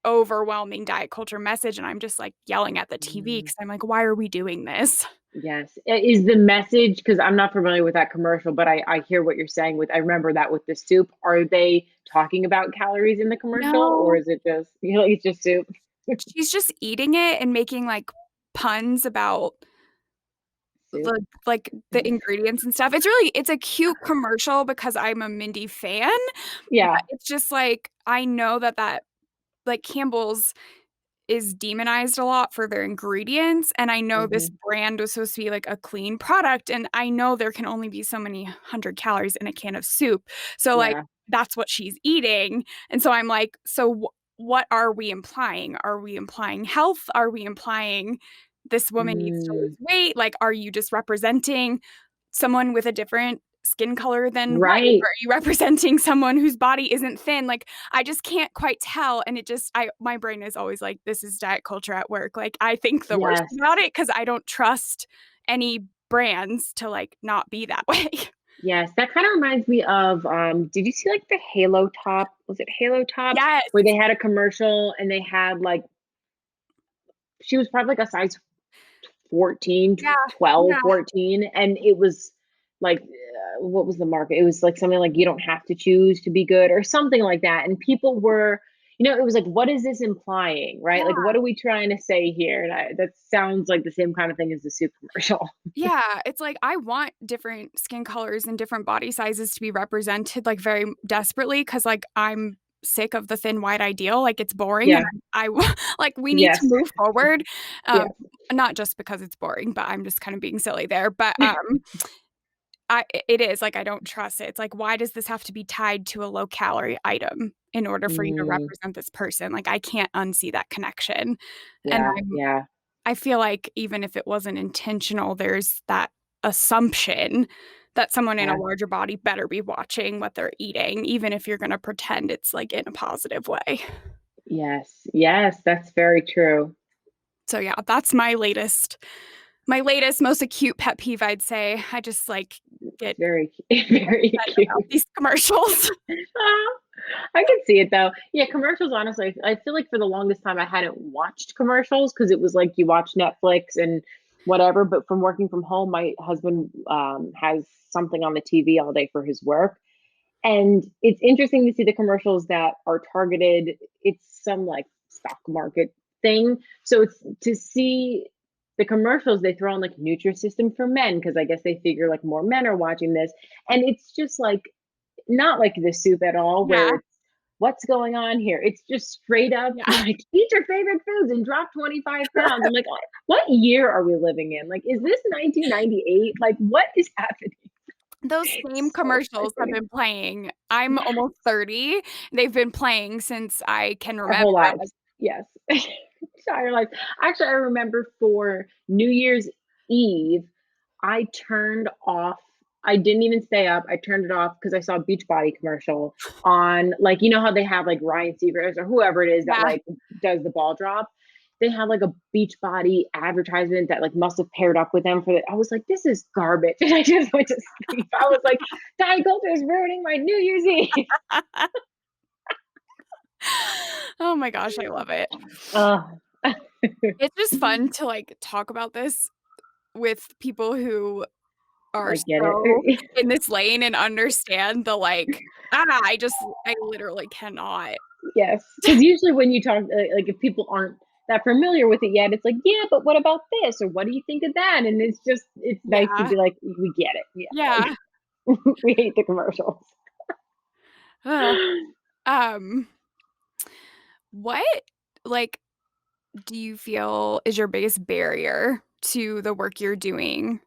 overwhelming diet culture message, and I'm just, like, yelling at the TV Mm, because 'cause I'm like, "Why are we doing this?" yes. Is the message? Because 'cause I'm not familiar with that commercial, but I hear what you're saying I remember that with the soup. Are they talking about calories in the commercial, or No, is it just, it's just soup? she's just eating it and making, like, puns about Soup. the ingredients and stuff. It's a cute commercial because I'm a Mindy fan, but Yeah. it's just, like, I know that like Campbell's is demonized a lot for their ingredients, and I know this Mhm. brand was supposed to be like a clean product, and I know there can only be so many 100 calories in a can of soup. So like Yeah. that's what she's eating. And so I'm like, so what are we implying? Are we implying health? Are we implying this woman needs to Mm. lose weight? Like, are you just representing someone with a different skin color than white? Right. Are you representing someone whose body isn't thin? Like, I just can't quite tell. And it just, my brain is always like, this is diet culture at work. Like, I think the worst Yes. about it because I don't trust any brands to like not be that way. Yes, that kinda reminds me of, did you see, like, the Halo Top? Was it Halo Top? Yes. Where they had a commercial and they had, like, she was probably like a size 14, Yeah. 12, Yeah. 14, and it was like, what was the market? It was like something like, "You don't have to choose to be good," or something like that, and people were, it was like, "What is this implying?" Right? Like, Yeah. "What are we trying to say here?" And that sounds like the same kind of thing as the soup commercial. Yeah, it's like I want different skin colors and different body sizes to be represented like very desperately because like I'm sick of the thin white ideal. Like it's boring and Yeah. like we need to Yes. move forward. Um, Yes. not just because it's boring, but I'm just kind of being silly there. But it is like I don't trust it. It's like why does this have to be tied to a low calorie item in order for you to Mm, represent this person? Like I can't unsee that connection. And yeah, yeah, I feel like even if it wasn't intentional, there's that assumption that someone in a yeah. larger body better be watching what they're eating, even if you're gonna pretend it's, like, in a positive way. Yes, yes, that's very true. So, yeah, that's my latest, most acute pet peeve, I'd say. I just, like, It's get very very upset about cute. these commercials. Ah, I can see it though. Yeah, commercials, honestly, I feel like for the longest time I hadn't watched commercials because it was like you watch Netflix and whatever, but from working from home, my husband, has something on the TV all day for his work, and it's interesting to see the commercials that are targeted. It's some, like, stock market thing, so it's to see the commercials they throw on, like, Nutrisystem for men because I guess they figure, like, more men are watching this, and it's just, like, not like the soup at all where Yeah, it's, "What's going on here?" It's just straight up, yeah. like, "Eat your favorite foods and drop 25 pounds." I'm like, What year are we living in? Like, is this 1998? Like, what is happening?" Those same It's so commercials have frustrating. been playing. I'm Yeah. almost 30. They've been playing since I can Our remember, whole like lives. Yes. Entire life. Actually, I remember for New Year's Eve, I turned off I didn't even stay up. I turned it off because I saw a Beachbody commercial on, like, how they have, like, Ryan Seacrest or whoever it is that, yeah. like, does the ball drop? They had, like, a Beachbody advertisement that, like, must have paired up with them for the I was like, "This is garbage," and I just went to sleep. I was like, "Diet culture is ruining my New Year's Eve." Oh my gosh, I love it. Ugh. It's just fun to, like, talk about this with people who are I get so it. in this lane and understand the, like, I literally cannot. Yes, because usually when you talk, like, if people aren't that familiar with it yet, it's like, "Yeah, but what about this?" or "What do you think of that?" And it's nice to Yeah, be like, "We get it." Yeah, like, yeah. we hate the commercials. Ugh, um, what, like, do you feel is your biggest barrier to the work you're doing,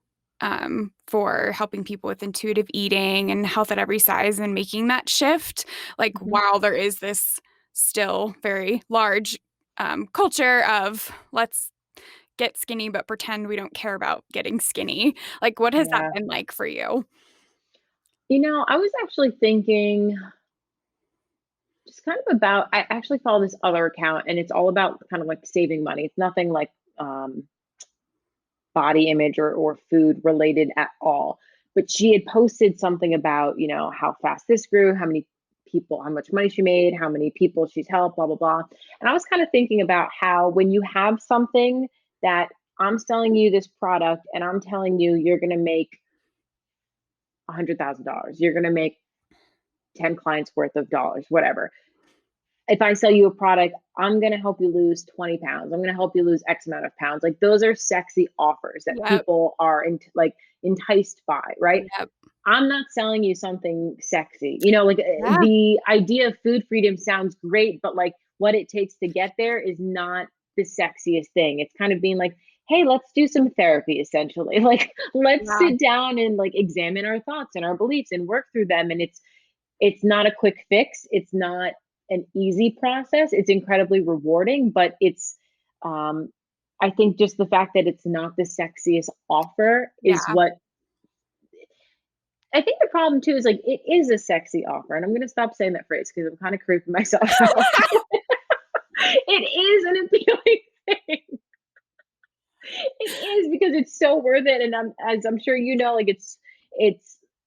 for helping people with intuitive eating and health at every size and making that shift? Like, Mhm. while there is this still very large, culture of let's get skinny, but pretend we don't care about getting skinny. Like, what has that Yeah. been like for you? I was actually thinking just kind of about I actually follow this other account, and it's all about kind of, like, saving money. It's nothing like, body image or food related at all. But she had posted something about, how fast this grew, how many people, how much money she made, how many people she's helped, blah, blah, blah. And I was kind of thinking about how when you have something that I'm selling you this product and I'm telling you you're going to make $100,000, you're going to make 10 clients worth of dollars, whatever. If I sell you a product, I'm going to help you lose 20 pounds. I'm going to help you lose X amount of pounds. Like those are sexy offers that Yep, people are like enticed by, right? yep. I'm not selling you something sexy. Like Yeah, the idea of food freedom sounds great, but like what it takes to get there is not the sexiest thing. It's kind of being like, hey, let's do some therapy essentially. Like, let's Yeah. sit down and like examine our thoughts and our beliefs and work through them. And it's not a quick fix. It's not an easy process. It's incredibly rewarding, but it's I think just the fact that it's not the sexiest offer is Yeah. what I think the problem too is like it is a sexy offer. And I'm gonna stop saying that phrase because I'm kind of creeping myself out. It is an appealing thing. It is because it's so worth it, and as I'm sure you know, like it's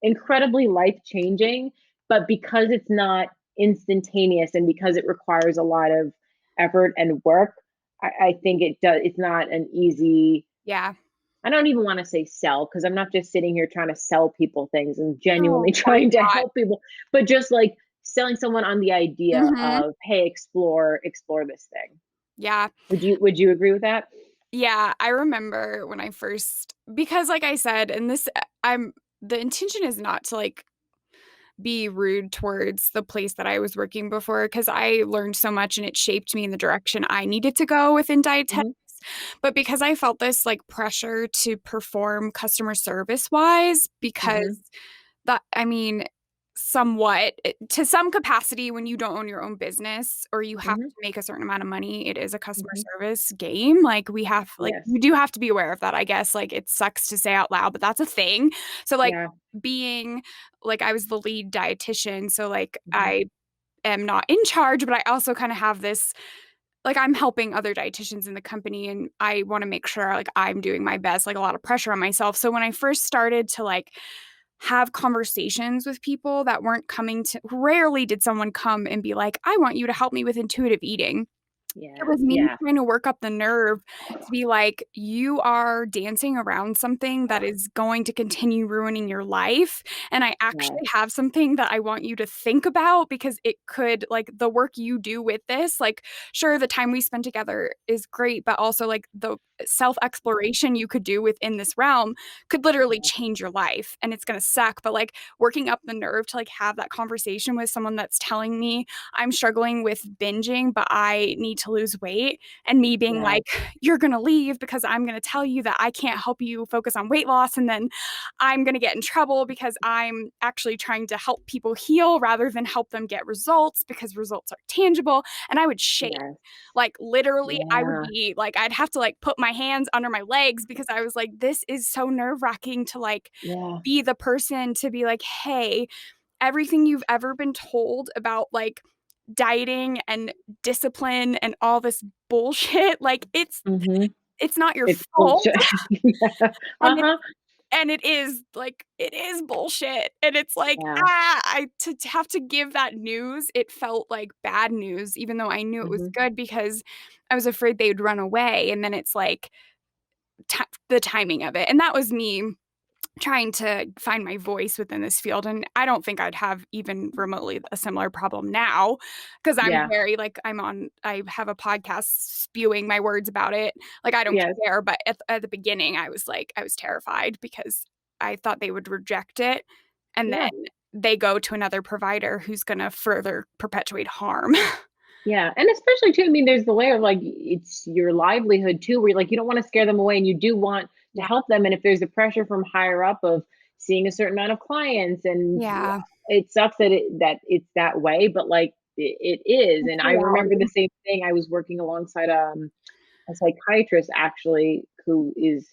incredibly life changing, but because it's not instantaneous and because it requires a lot of effort and work, I think it does. It's not an easy. Yeah. I don't even want to say sell because I'm not just sitting here trying to sell people things and No, genuinely of course trying to not. help people, but just like selling someone on the idea Mhm. of, hey, explore this thing. Yeah. Would you agree with that? Yeah, I remember when I first because like I said, and this I'm the intention is not to, like, be rude towards the place that I was working before because I learned so much and it shaped me in the direction I needed to go within dietetics. Hmm. But because I felt this, like, pressure to perform customer service-wise because Hmm. that I mean, somewhat, to some capacity when you don't own your own business or you have Hmm. to make a certain amount of money, it is a customer Hmm. service game, like, Yes. we do have to be aware of that, I guess, like, it sucks to say out loud, but that's a thing. So, like, Yeah. being like, I was the lead dietitian, so, like, Mhm. I am not in charge, but I also kinda have this like, I'm helping other dietitians in the company, and I wanna make sure, like, I'm doing my best, like, a lot of pressure on myself. So when I first started to, like, have conversations with people that weren't coming to rarely did someone come and be like, "I want you to help me with intuitive eating." It Yeah, was me yeah, trying to work up the nerve to be like, "You are dancing around something that is going to continue ruining your life, and I yeah, actually have something that I want you to think about because it could like, the work you do with this, like, sure, the time we spend together is great, but also, like, the self-exploration you could do within this realm could literally yeah, change your life, and it's gonna suck." But, like, working up the nerve to, like, have that conversation with someone that's telling me I'm struggling with binging, but I need to lose weight, and me being yeah, like, "You're gonna leave because I'm gonna tell you that I can't help you focus on weight loss, and then I'm gonna get in trouble because I'm actually trying to help people heal rather than help them get results because results are tangible," and I would shake. yes, Like, literally, I would yeah, be like, I'd have to, like, put my hands under my legs because I was like, "This is so nerve-wracking to, like, yeah, be the person to be like, hey, everything you've ever been told about, like, dieting and discipline and all this bullshit, like, mhm, it's not your it's fault, bullshit. Yeah, and uh-huh, it is, like, it is bullshit, and it's like, yeah, I to have to give that news, it felt like bad news, even though I knew it was mhm, good because I was afraid they'd run away, and then it's like, ti the timing of it, and that was me trying to find my voice within this field, and I don't think I'd have even remotely a similar problem now, because 'cause I'm yeah, very, like, I have a podcast spewing my words about it, like, I don't yes, care, but at the beginning, I was, like I was terrified because I thought they would reject it, and yeah. then they go to another provider who's gonna further perpetuate harm. Yeah, and especially too, I mean, there's the layer of like it's your livelihood too, where you're like you don't want to scare them away, and you do want to Yeah. help them. And if there's a pressure from higher up of seeing a certain amount of clients, and Yeah. it sucks that it's that way, but like it is. It's And I remember the reality. same thing. I was working alongside a psychiatrist actually who is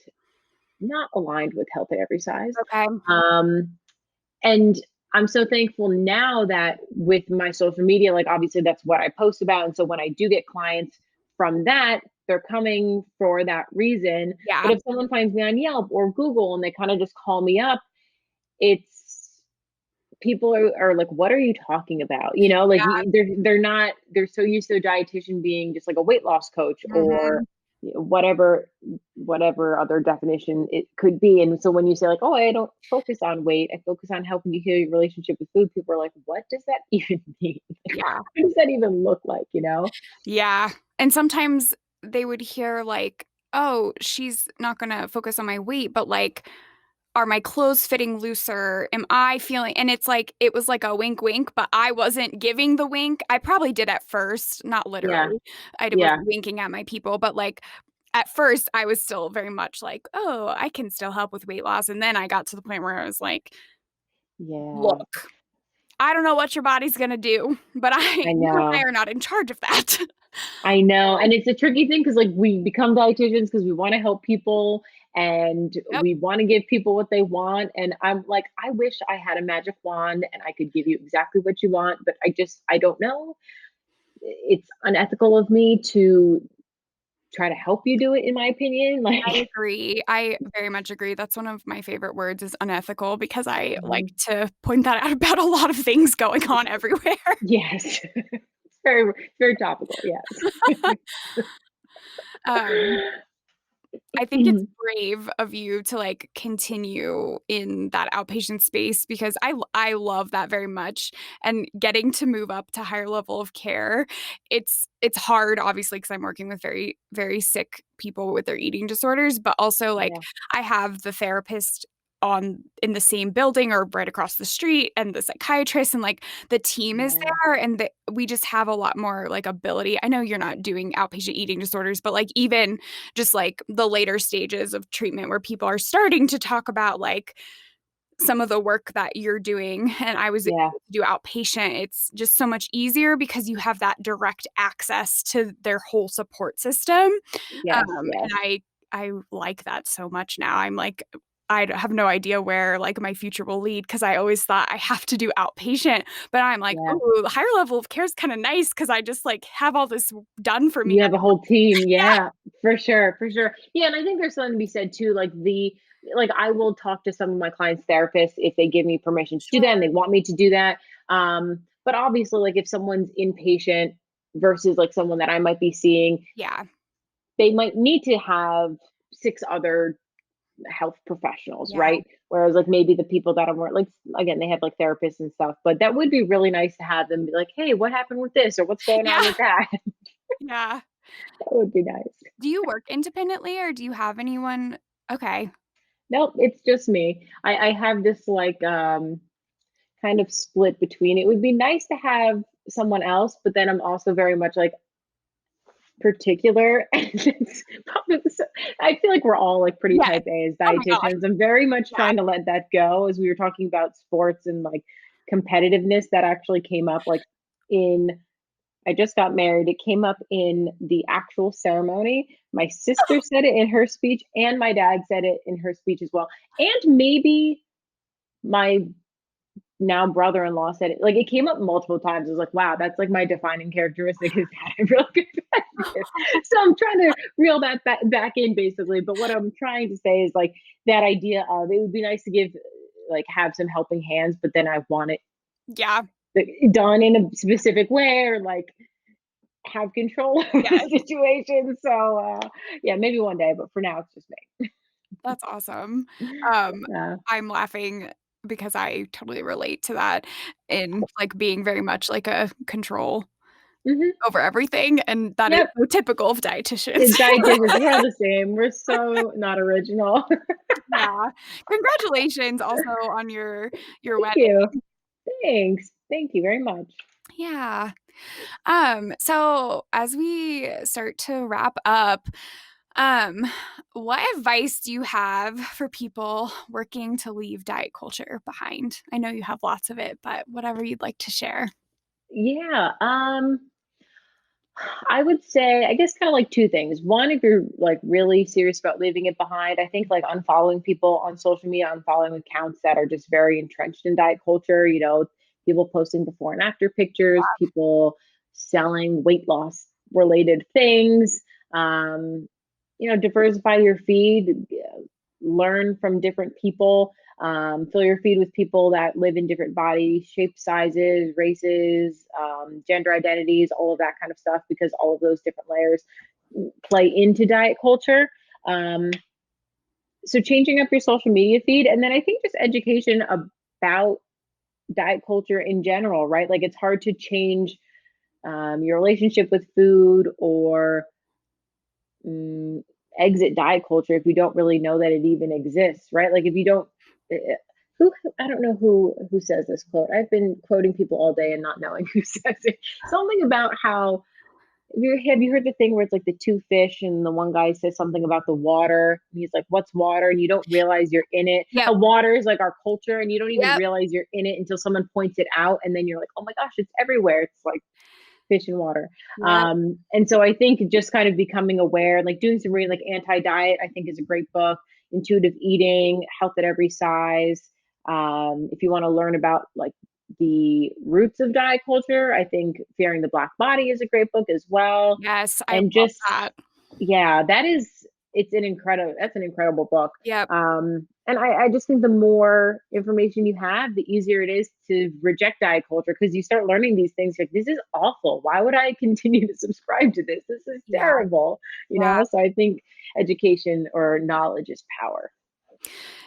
not aligned with health at every size. Okay. Um, and I'm so thankful now that with my social media, like obviously that's what I post about. And so when I do get clients from that, they're coming for that reason. But Yeah. if someone finds me on Yelp or Google and they kind of just call me up, it's people are like, what are you talking about? You know, like Yeah. they're not they're so used to a dietitian being just like a weight loss coach or Mhm. whatever other definition it could be. And so when you say like, oh, I don't focus on weight, I focus on helping you heal your relationship with food, people are like, what does that even mean? Like, Yeah. what does that even look like? You know? Yeah, and sometimes they would hear like, "Oh, she's not gonna focus on my weight," but, like, are my clothes fitting looser? Am I feeling, and it's like, it was like a wink, wink, but I wasn't giving the wink. I probably did at first, not Yeah. literally. I Yeah. wasn't winking at my people, but like at first I was still very much like, oh, I can still help with weight loss. And then I got to the point where I was like, Yeah. look, I don't know what your body's gonna do, but I you and I know. are not in charge of that. I know. And it's a tricky thing because like we become dietitians because we want to help people and Yep. we want to give people what they want. And I'm like, I wish I had a magic wand and I could give you exactly what you want, but I don't know. It's unethical of me to try to help you do it, in my opinion. I Like, agree. I very much agree. That's one of my favorite words is unethical because I like mhm. to point that out about a lot of things going on everywhere. Yes. It's very topical. Yes. Um, I think it's brave of you to like continue in that outpatient space because I love that very much and getting to move up to higher level of care. It's hard obviously because I'm working with very very sick people with their eating disorders, but also like Yeah. I have the therapist on in the same building or right across the street and the psychiatrist and like the team is Yeah. there and we just have a lot more like ability. I know you're not doing outpatient eating disorders, but like even just like the later stages of treatment where people are starting to talk about like some of the work that you're doing and I was able Yeah. to do outpatient, it's just so much easier because you have that direct access to their whole support system. Yes. And Yes. I like that so much now. I'm like have no idea where like my future will lead because I always thought I have to do outpatient, but I'm like, Yeah. oh, the higher level of care is kind of nice because I just like have all this done for me. You have a whole team. Yeah, Yeah, for sure, for sure. Yeah, and I think there's something to be said too, like I will talk to some of my clients' therapists if they give me permission to do that and sure. they want me to do that. But obviously, like if someone's inpatient versus like someone that I might be seeing, Yeah. they might need to have six other health professionals, Yeah. right? Whereas like maybe the people that are more like again, they have like therapists and stuff, but that would be really nice to have them be like, hey, what happened with this or what's going Yeah. on with that? Yeah. That would be nice. Do you work independently or do you have anyone? Okay. Nope, it's just me. I have this like kind of split between it would be nice to have someone else, but then I'm also very much like particular and it's probably I feel like we're all like pretty Yes. type A as Oh my gosh. dietitians. I'm very much Yeah. trying to let that go as we were talking about sports and like competitiveness that actually came up like in I just got married. It came up in the actual ceremony. My sister said it in her speech, and my dad said it in her speech as well. And maybe my now brother-in-law said it. Like it came up multiple times. I was like, wow, that's like my defining characteristic is that I'm really competitive. So I'm trying to reel that back in basically. But what I'm trying to say is like that idea of it would be nice to give like have some helping hands, but then I want it Yeah. done in a specific way or like have control of the Yes. situation. So yeah, maybe one day, but for now it's just That's awesome. me. Yeah. I'm laughing because I totally relate to that in like being very much like a control Hmm. over everything, and that is Yep. so typical of dietitians. Dietitians, we're the same. We're so not original. Yeah. Congratulations also on your Thank wedding. you. Thanks. Thank you very much. Yeah. So as we start to wrap up, um, what advice do you have for people working to leave diet culture behind? I know you have lots of it, but whatever you'd like to share. Yeah. I would say, I guess, kind of like two things. One, if you're like really serious about leaving it behind, I think like unfollowing people on social media, unfollowing accounts that are just very entrenched in diet culture, people posting before and after pictures, people selling weight loss related things. Um, diversify your feed, learn from different people, fill your feed with people that live in different body shapes, sizes, races, gender identities, all of that kind of stuff, because all of those different layers play into diet culture. Um, so changing up your social media feed, and then I think just education about diet culture in general, right? Like it's hard to change your relationship with food or mm, exit diet culture if you don't really know that it even exists, right? Like if you don't who I don't know who says this quote. I've been quoting people all day and not knowing who says it. Something about how have you heard the thing where it's like the two fish and the one guy says something about the water? And he's like, "What's water?" And you don't realize you're in it. Yep. How water is like our culture, and you don't even Yep. realize you're in it until someone points it out, and then you're like, "Oh my gosh, it's everywhere." It's like fish and water. Yep. And so I think just kind of becoming aware, like doing some reading, like Anti-Diet, I think is a great book. Intuitive Eating, Health at Every Size. If you want to learn about like the roots of diet culture, I think Fearing the Black Body is a great book as well. Yes, I And love just, that. yeah, that's an incredible book. Yep. And I just think the more information you have, the easier it is to reject diet culture, because you start learning these things like, this is awful. Why would I continue to subscribe to this? This is Yeah. terrible. Yeah. So I think education or knowledge is power.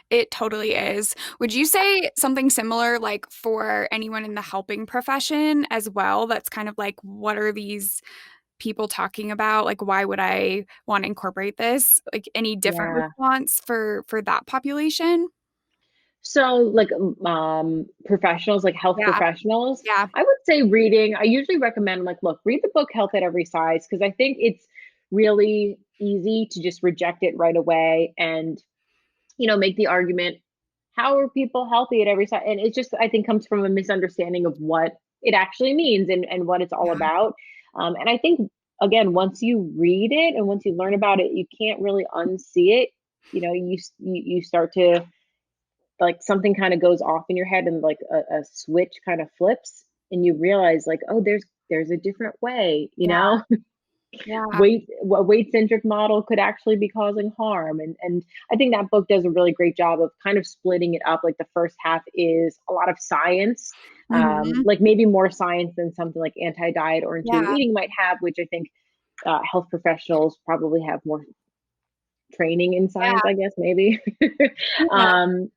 It totally is. Would you say something similar, like for anyone in the helping profession as well? That's kind of like, what are these people talking about? Like, why would I want to incorporate this? Like, any different Yeah. response for that population? So, like, professionals, like health Yeah. professionals, Yeah. I would say reading. I usually recommend, like, look, read the book Health at Every Size, because I think it's really easy to just reject it right away and, make the argument, how are people healthy at every size? And it just, I think, comes from a misunderstanding of what it actually means and what it's all Yeah. about. And I think, again, once you read it and once you learn about it, you can't really unsee it. You start to, like, something kind of goes off in your head, and like a switch kind of flips, and you realize, like, oh, there's a different way. Yeah. Yeah. A weight centric model could actually be causing harm, and I think that book does a really great job of kind of splitting it up. Like, the first half is a lot of science, Mhm. like maybe more science than something like Anti-Diet or Intuitive Yeah. Eating might have, which I think health professionals probably have more training in science, Yeah. I guess, maybe. Yeah. um,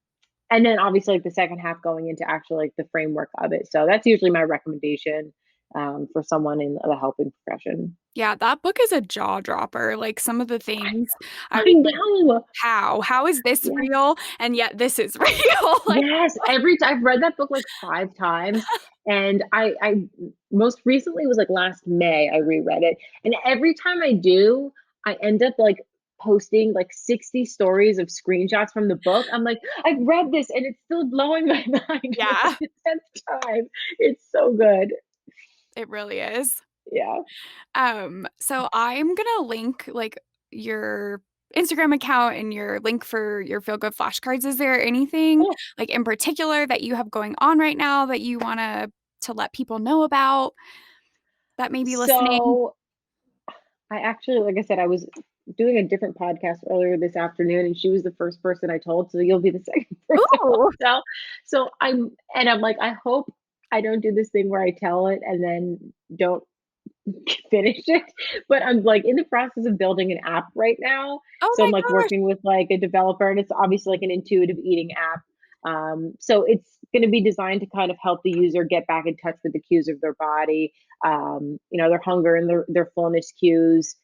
and then obviously, like, the second half going into actually like the framework of it. So that's usually my recommendation for someone in the helping profession. Yeah, that book is a jaw dropper. Like, some of the things I I was like, know. "How? How is this Yeah. real? And yet this is real." Like, Yes. I've read that book like 5 times, and I most recently was like last May I reread it, and every time I do, I end up like posting like 60 stories of screenshots from the book. I'm like, I've read this and it's still blowing my mind for like yeah, the 10th time. It's so good. it really is. Yeah. So I'm gonna link, like, your Instagram account and your link for your Feel Good Flashcards. Is there anything, Cool. like, in particular that you have going on right now that you wanna to let people know about that may be listening? So I actually, like I said, I was doing a different podcast earlier this afternoon, and she was the first person I told. So you'll be the second person I'll Ooh. tell. I'm like, I hope I don't do this thing where I tell it and then don't finish it. But I'm like in the process of building an app right now. Oh So I'm my like gosh. working with like a developer, and it's obviously like an intuitive eating app. So it's going to be designed to kind of help the user get back in touch with the cues of their body, their hunger and their fullness cues,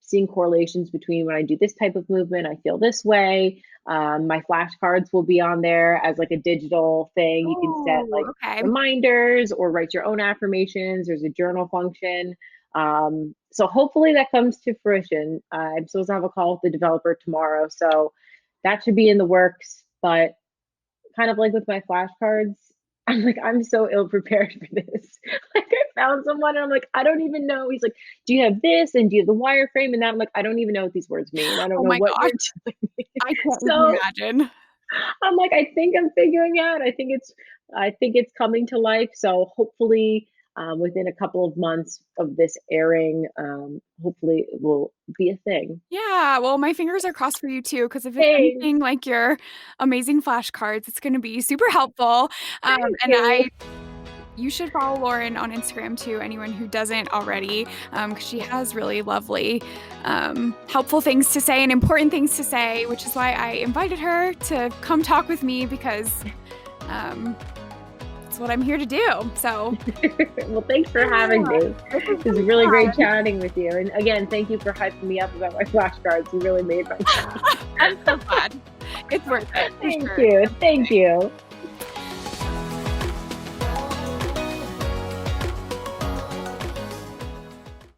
seeing correlations between when I do this type of movement, I feel this way. My flashcards will be on there as like a digital thing. You can set like Oh, okay. reminders or write your own affirmations. There's a journal function. So hopefully that comes to fruition. I'm supposed to have a call with the developer tomorrow. So that should be in the works. But kind of like with my flashcards, I'm like, I'm so ill prepared for this. Like, I found someone and I'm like, I don't even know. He's like, do you have this? And do you have the wireframe? And that I'm like, I don't even know what these words mean. I don't Oh know my what gosh, you're telling me. I can't even So imagine. I'm like, I think I'm figuring out. I think it's coming to life. So hopefully, within a couple of months of this airing, hopefully it will be a thing. Yeah, well, my fingers are crossed for you too, because if it's Thanks. anything like your amazing flashcards, it's gonna be super helpful. Thank And you. you should follow Lauren on Instagram too, anyone who doesn't already, because she has really lovely, helpful things to say and important things to say, which is why I invited her to come talk with me because, um, it's what I'm here to do. So, Well, thanks for having yeah, me. this has It was been really great fun. chatting with you. And again, thank you for hyping me up about my flashcards. You really made my day. I'm so glad. It's worth it for Thank sure. you. Thank you.